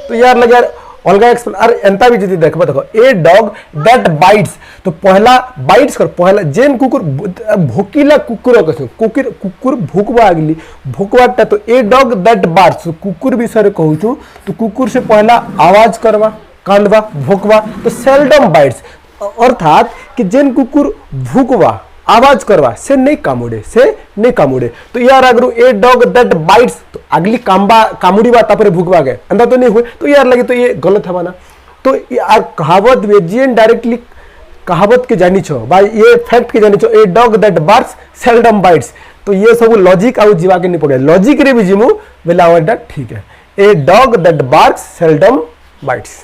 तो यार लगे यार अलग एक्सप्लेन अरे एंता भी जदी देखबा देखो ए डॉग दैट बाइट्स तो पहला बाइट्स कर पहला जेन कुकुर भोकिला कुकुर कहसो कुकुर भुकवा आगली भुकवाटा तो ए डॉग दैट बार्क्स कुकुर विषय कहू छु तो कुकुर से पहला आवाज करवा कांदवा भुकवा तो सेल्डम बाइट्स अर्थात कि जेन कुकुर भुकवा आवाज करवा से नहीं कामुड़े तो यार अगर ए डॉग दैट बाइट्स तो अगली कामुड़ीवा तापर भुकवा गए अंदर तो नहीं हुए तो यार लगे तो ये गलत है ना तो यार कहावत में जेन डायरेक्टली कहावत के जानी छो भाई ये फैक्ट के जानी छो ए dog that barks seldom bytes तो ये सब लॉजिक आउ जीवा के नहीं पड़े लॉजिक रे भी जिमु बेला वाटा ठीक है a dog that barks seldom bites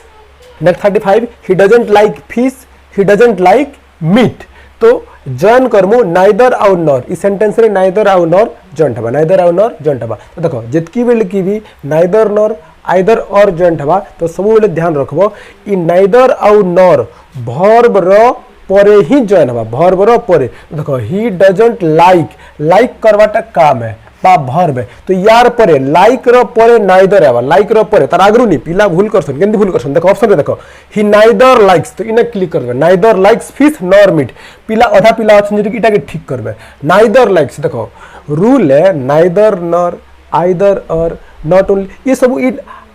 next 35 he doesn't like fish he doesn't like meat तो जॉइन करमु नाइदर आउ नॉर इस सेंटेंस रे नाइदर आउ नॉर जॉइंट हबा नाइदर आउ नॉर जॉइंट हबा तो देखो जितकी बेल की भी नाइदर नॉर आइदर और जॉइंट हबा तो सब बेले ध्यान रखबो इ नाइदर आउ नॉर वर्ब रो परे ही जॉइन हबा वर्ब रो परे देखो ही डजंट लाइक करवाटा काम है बा वर्ब है तो यार परे लाइक रो परे नाइदर आवा लाइक रो परे तार आगरु नी पिला भूल करसन केंदी भूल करसन देखो ऑप्शन रे देखो ही नाइदर लाइक्स तो इने क्लिक करबे neither likes fish nor meat पिला आधा पिला ऑप्शन जे इटा के ठीक करबे नाइदर लाइक्स देखो रूल है नाइदर नॉर आइदर और नॉट ओनली ये सब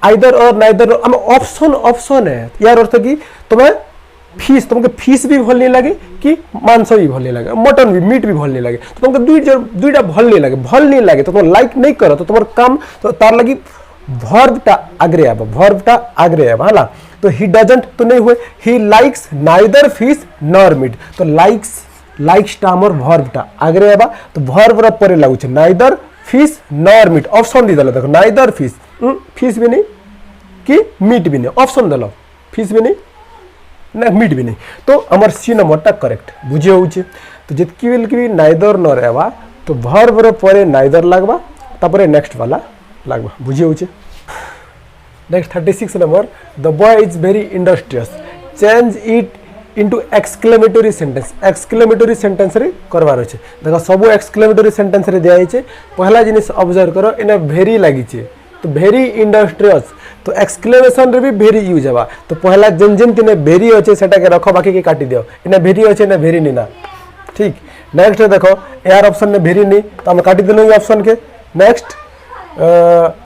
आइदर और नाइदर हम ऑप्शन है यार अर्थ कि तुम्हें फिश तुमको फिश भी भल नहीं लगे कि मांस भी भल नहीं लगे मटन भी मीट भी भल नहीं लगे तो तुमको दुईटा भल नहीं लगे तो तुम लाइक नहीं करो तो तुम्हारा काम तो तार लगी वर्बटा आगरे आवा हाला तो ही डजंट तो नहीं हुए he likes neither fish nor meat तो लाइक्स टा हमर वर्बटा आगरे आवा तो वर्ब र परे लागु छै neither fish nor meat option दी दलो देखो नाइदर फिश भी नहीं कि मीट भी नहीं ऑप्शन दलो फिश भी नहीं ना मीट भी नहीं तो हमार सी नंबरटा करेक्ट बुझे होउचे तो जितकी बेल की नाइदर न रहवा तो वर्ब रे परे नाइदर लागबा तापरे नेक्स्ट वाला लागबा बुझे होउचे next 36 number the boy is very industrious change it into exclamatory sentence रे करवार अछि देखो सब एक्सक्लेमेटरी सेंटेंस रे दिया छै पहला जिनिस ऑब्जर्व करो इने वेरी लागि छै तो वेरी इंडस्ट्रियस तो एक्सक्लेमेशन रे भी वेरी यूज हवा तो पहला जेन तिने वेरी अच्छे सेटा के रखो बाकी के काटी दियो इने वेरी अच्छे ना वेरी नहीं ना ठीक नेक्स्ट देखो यार ऑप्शन ने वेरी नहीं तो हम काटी दिलो ऑप्शन के नेक्स्ट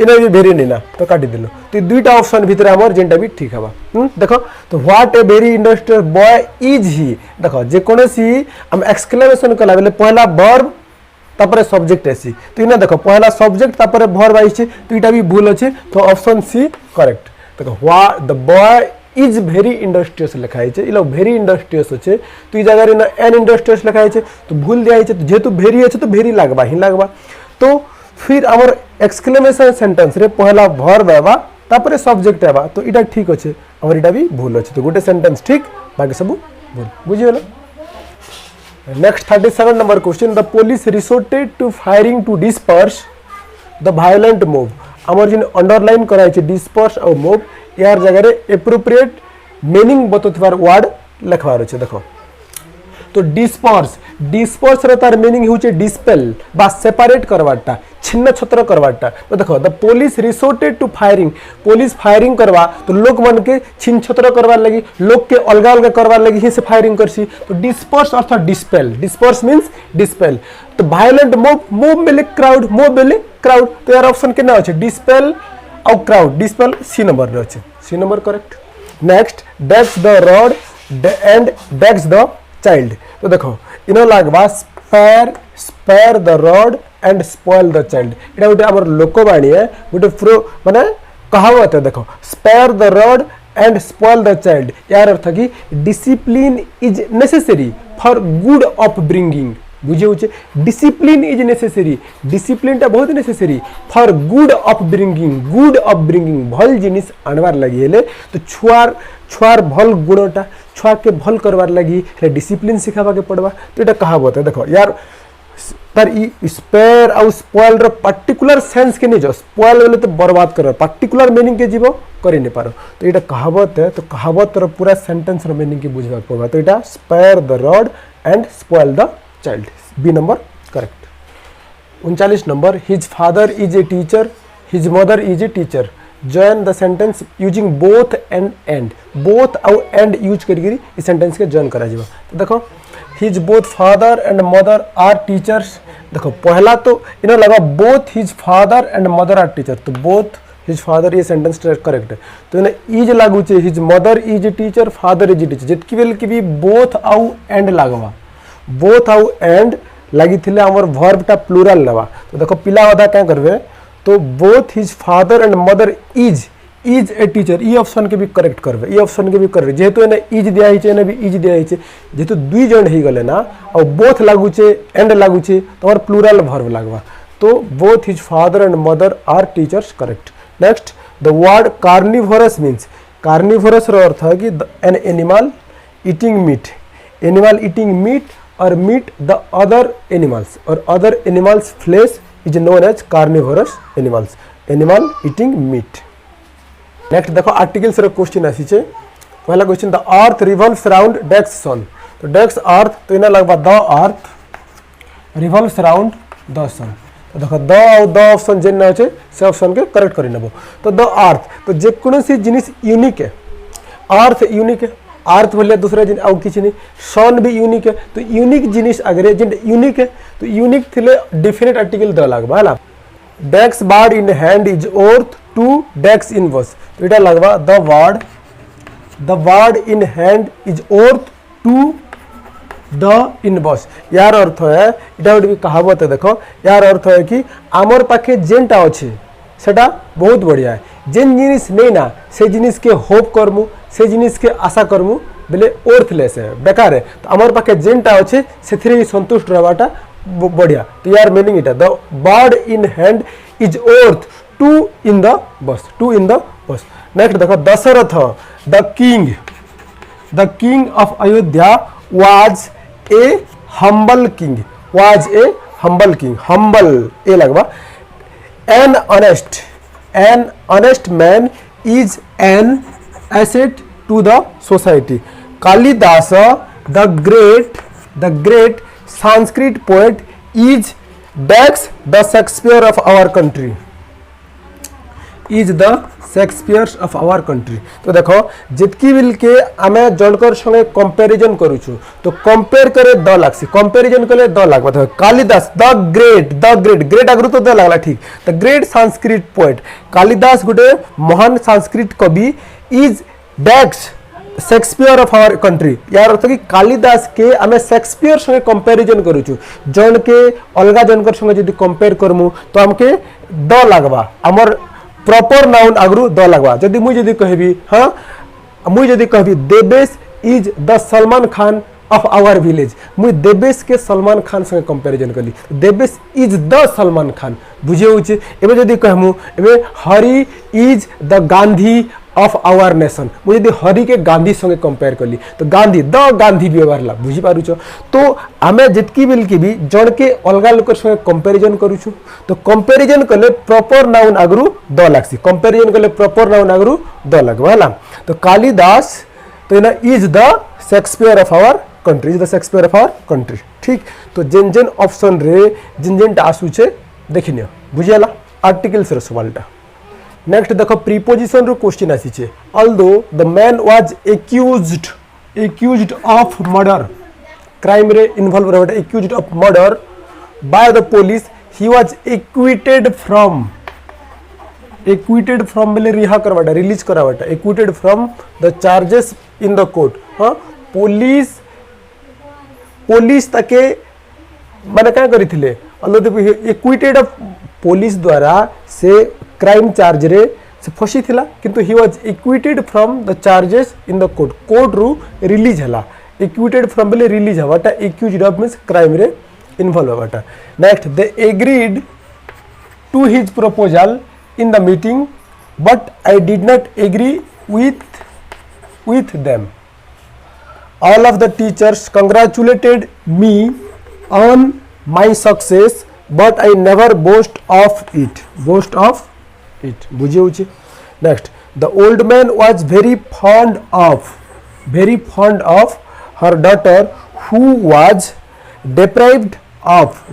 इने भी वेरी नहीं ना तो काटी दिलो तो दुईटा ऑप्शन भीतर हमर जेनटा भी ठीक हवा देखो तो what a very industrious boy is he देखो जे कोनोसी हम एक्सक्लेमेशन कला बेले पहला वर्ब तापरे सब्जेक्ट ऐसी तो इना देखो पहला सब्जेक्ट तापरे वर्ब आइছে तो इटा भी भूल अछि तो ऑप्शन सी करेक्ट देखो what the boy is very industrious लिखा है इलो वेरी इंडस्ट्रियस अछि तो ई जगह रे ना एन इंडस्ट्रियस लिखा है तो भूल दिया है तो जेतु वेरी अछि तो वेरी लागबा ही लागबा तो फिर हमर एक्सक्लेमेशन सेंटेंस रे पहला वर्ब आबा तापरे सब्जेक्ट आबा तो इटा ठीक अछि हमर इटा भी भूल अछि तो गोटे सेंटेंस ठीक बाकी सब भूल बुझियो ना next 37 number question the police resorted to firing to disperse the violent move आमर जिन अंडरलाइन कराई डिस्पर्स और मूव यार जगह रे एप्रोप्रिएट मीनिंग बतुथिबार वर्ड लिखबार अछि देखो तो डिस्पर्स डिस्पर्स रे तार मीनिंग होचे डिस्पेल बा सेपरेट करवाटा छिन्न छत्र करवाटा तो देखो the police resorted to firing police firing करवा तो लोग मन के छिन्न छत्र करवार लगी लोग के अलगा अलगा करवार लगी ही से फायरिंग करसी तो डिस्पर्स अर्थात डिस्पेल डिस्पर्स मींस डिस्पेल तो वायलेंट मूव मूव मिले क्राउड मूव मिले क्राउड तो यार ऑप्शन केना अछि डिस्पेल और क्राउड डिस्पेल सी नंबर रे अछि C number correct next decks the rod and decks the child तो देखो इनो लागबा spare spare the rod and spoil the child इटा गोटे हमर लोकवाणी है गोटे प्रो माने कहावत है देखो spare the rod and spoil the child यार अर्थ कि discipline is necessary for good upbringing बुझे होचे डिसिप्लिन इज नेसेसरी डिसिप्लिन टा बहुत नेसेसरी फॉर गुड अपब्रिंगिंग भल जिनिस आनवार लगी हेले तो छुआर भल गुणटा छुआ के भल करवार लगी डिसिप्लिन सिखावा के पड़वा तो ये कहावत है देखो यार तार स्पेयर और स्पॉइल रो पर्टिकुलर सेंस के नहीं जो स्पॉइल बोले तो बर्बाद कर पर्टिकुलर मीनिंग के जीवो करि नहीं पारो तो ये कहावत है तो कहावत रो पूरा सेंटेंस रो मीनिंग के बुझवा पड़वा तो ये spare the rod and spoil the child B number correct 39 number his father is a teacher his mother is a teacher join the sentence using both and both और एंड यूज करके इस sentence के join करा जावा तो देखो his both father and mother are teachers देखो पहला तो इन्हें लगा both his father and mother are teacher तो बोथ हिज फादर ये सेंटेंस करेक्ट है तो इन्हें इज लागू छे his mother is a teacher father is a teacher जितकी बेल की भी बोथ आउ एंड लागवा बोथ आउ एंड लगी थिले हमर वर्ब टा प्लूरल लेवा तो देखो पिला अदा क्या करबे तो both his father and mother is a teacher E option के भी करेक्ट करबे ई ऑप्शन के भी करबे जेहेतु एने इज दिया हिचे एने भी इज दिया हिचे जेहेतु दुई जन ही गले ना और बोथ लागू छे एंड लागू छे तो हमर प्लूरल वर्ब लागवा तो both his father and mother are teachers correct next the word carnivorous means carnivorous रो अर्थ है कि an animal eating meat or meat the other animals or other animals flesh is known as carnivorous animals animal eating meat next देखो articles रो question आसी छे पहला question the earth revolves around डेक्स सन तो डेक्स अर्थ तो इना लगबा the earth revolves around the sun तो देखो द और द ऑप्शन जेन ना छे से ऑप्शन के करेक्ट करि नेबो तो द अर्थ तो जे कोनोसी जिनिस यूनिक है अर्थ यूनिक है अर्थ बोले दूसरा जिन आउ किछि नहीं सन भी यूनिक है तो यूनिक जिनिस अगर जिन यूनिक है तो यूनिक थिले डेफिनेट आर्टिकल द लागबा हला डेक्स bird in hand is worth two डेक्स इन वर्स तो इटा लागबा the bird in hand is worth two the इनवर्स यार अर्थ है इटा गोटे कहावत है देखो यार अर्थ है कि आमर पाखे जेनटा अच्छे सेटा बहुत बढ़िया है जेन जिनिस नहीं ना से जिनिस के होप करमु से जिनिस के आशा करमु बेले अर्थलेस है बेकार है तो आमर पाखे जेनटा अच्छे से संतुष्ट रहवाटा बढ़िया तो यार मीनिंग इटा the bird in hand is worth two in the bush next देखो Dasharath the king of Ayodhya was a humble king humble ए लगवा an honest man is an asset to the society kalidasa the great sanskrit poet is the shakespeare of our country तो देखो जितकी bill के आमे जनकर संगे comparison करूछु तो कंपेयर करे द लागसी कंपैरिजन करे द लागबा तो कालिदास द ग्रेट अगरु तो द लागला ठीक the great Sanskrit poet Kalidas गुटे महान संस्कृत कवि इज डेक्स शेक्सपियर ऑफ आवर कंट्री यार अर्थ कि कालिदास के आमे शेक्सपियर संगे कंपैरिजन करूछु जन के अलगा जनकर संगे जदी कंपेयर करमु तो हमके द लागबा हमर प्रॉपर नाउन आगरू द लगवा जदि मुई जदि कहबी हां मुई जदि कहबी Devesh is the Salman Khan of our village मुई देवेश के सलमान खान संगे कंपैरिजन करली देवेश इज द सलमान खान बुझे होचे एबे जदि कहमु एबे Hari is the Gandhi of our nation मुझे यदि हरि के गांधी संगे कंपेयर कली तो गांधी द गांधी भी बाहरला बुझी पारुछ तो आमे जितकी बिल की भी जण के अलगा लोक संगे कंपैरिजन करूछु तो कंपैरिजन कले प्रॉपर नाउन आगरु द लागसी कंपैरिजन कले प्रॉपर नाउन आगरु द लागबा हला तो कालिदास तो इना is the Shakespeare of our country is the Shakespeare of our country ठीक तो जेन जेन ऑप्शन रे जेन जेन टा आसुचे देखिनियो बुझियाला आर्टिकल्स रे सवालटा नेक्स्ट देखो प्रीपोजिशन रो क्वेश्चन आसीचे although the man was accused of murder crime रे इन्वॉल्व रहबा accused of murder by the police he was acquitted from बेले रिहा करवाटा रिलीज करावाटा acquitted from the charges in the court हां पुलिस ताके माने क्या करिथिले ऑल्दो एक्विटेड ऑफ पुलिस द्वारा से क्राइम चार्ज रे से फसी थिला किंतु he was acquitted from the charges in the court रु रिलीज हला एक्विटेड फ्रॉम बेले रिलीज हवाटा एक्यूज्ड ऑफ मींस क्राइम रे इन्वॉल्व हवाटा next they agreed to his proposal in the meeting but I did not agree with them. All of the teachers congratulated me on my success but I never boast of it बुझे next the old man was very fond of her daughter who was deprived of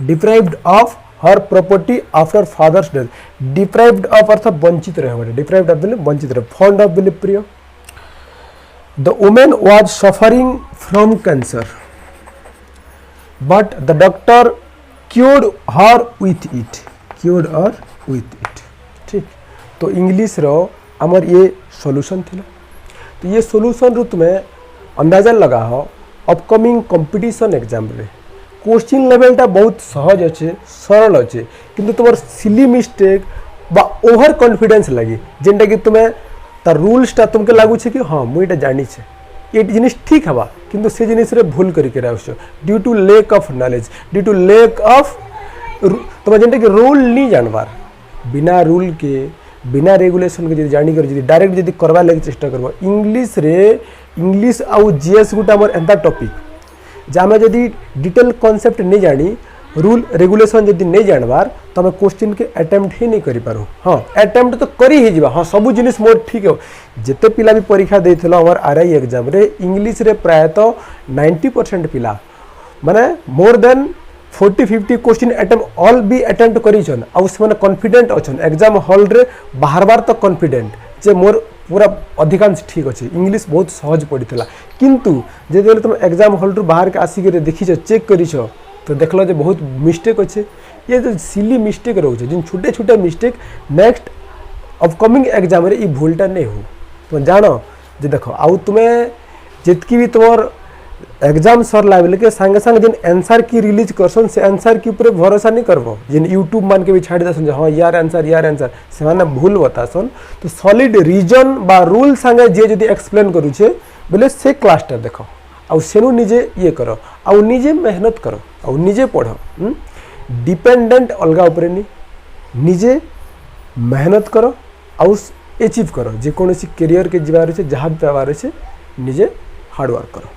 her property after father's death deprived of अर्थात वंचित रहे deprived of वंचित रहे fond of बोले प्रिय the woman was suffering from cancer but the doctor cured her with it ठीक तो English रो हमर ये सॉल्यूशन थिला तो ये सॉल्यूशन रु तुम्हें अंदाजा लगा हो अपकमिंग कंपटीशन एग्जाम रे क्वेश्चन लेवलटा बहुत सहज अच्छे सरल अच्छे किंतु तुम सिली मिस्टेक बा ओवर कॉन्फिडेंस लगी जेनटा कि तुम्हें तार रूल्सटा तुमके लागू छे कि हाँ मुझे जानी छे ये जिनिस ठीक हवा किंतु से जिनिस रे भूल करके रहछ due to lack of knowledge due to lack of तुम जेनटा कि रूल नहीं जानबार बिना रूल के बिना रेगुलेशन के जदि जानी कर जदि डायरेक्ट जदि करवा लगे चेष्टा करबो इंग्लिश आउ जीएस गुटा हमर एंता टॉपिक जामे जदि डिटेल कॉन्सेप्ट नहीं जानी रूल रेगुलेशन जदि नहीं जानबार तो हमें क्वेश्चन के अटेम्प्ट ही नहीं करि पारो हाँ अटेम्प्ट तो करी ही जीवा हाँ सब जिनिस मोर ठीक है जिते पिला भी परीक्षा देथिलो हमर आरआई एग्जाम रे इंग्लिश रे प्राय तो 90% पिला माने more than 40-50 question attempt all भी अटेम्प्ट करिछन आ उसमें कॉन्फिडेंट अछन एग्जाम हॉल रे बाहर बार तो कॉन्फिडेंट जे मोर पूरा अधिकांश ठीक अच्छे इंग्लिश बहुत सहज पड़ता किंतु जो तुम एग्जाम हॉल रु बाहर के आसिक देखी चेक कर तो देखल जे बहुत मिस्टेक अच्छे ये जो सिली मिस्टेक रोचे जिन छोटे छोटे मिस्टेक नेक्स्ट अपकमिंग एग्जाम रे ई भूलटा नहीं हो तुम जान जे देख आउ तुम्हें जितकी भी तुम एग्जाम सरला बेले के संगे संगे जिन आंसर की रिलीज करसन से आंसर की ऊपर भरोसा नहीं करबो जिन यूट्यूब मान के भी छाड़ दसन हां यार आंसर से माने भूल बतासन तो सॉलिड रीजन बा रूल संगे जे जदी एक्सप्लेन करू छे बोले से क्लासटा देखो आ सेनु निजे ये करो आ निजे मेहनत करो आ निजे पढ़ो डिपेंडेंट अलगा ऊपर नहीं निजे मेहनत करो आ अचीव करो जे कोनोसी करियर के जीवार छे जहां पावार छे निजे हार्ड वर्क करो।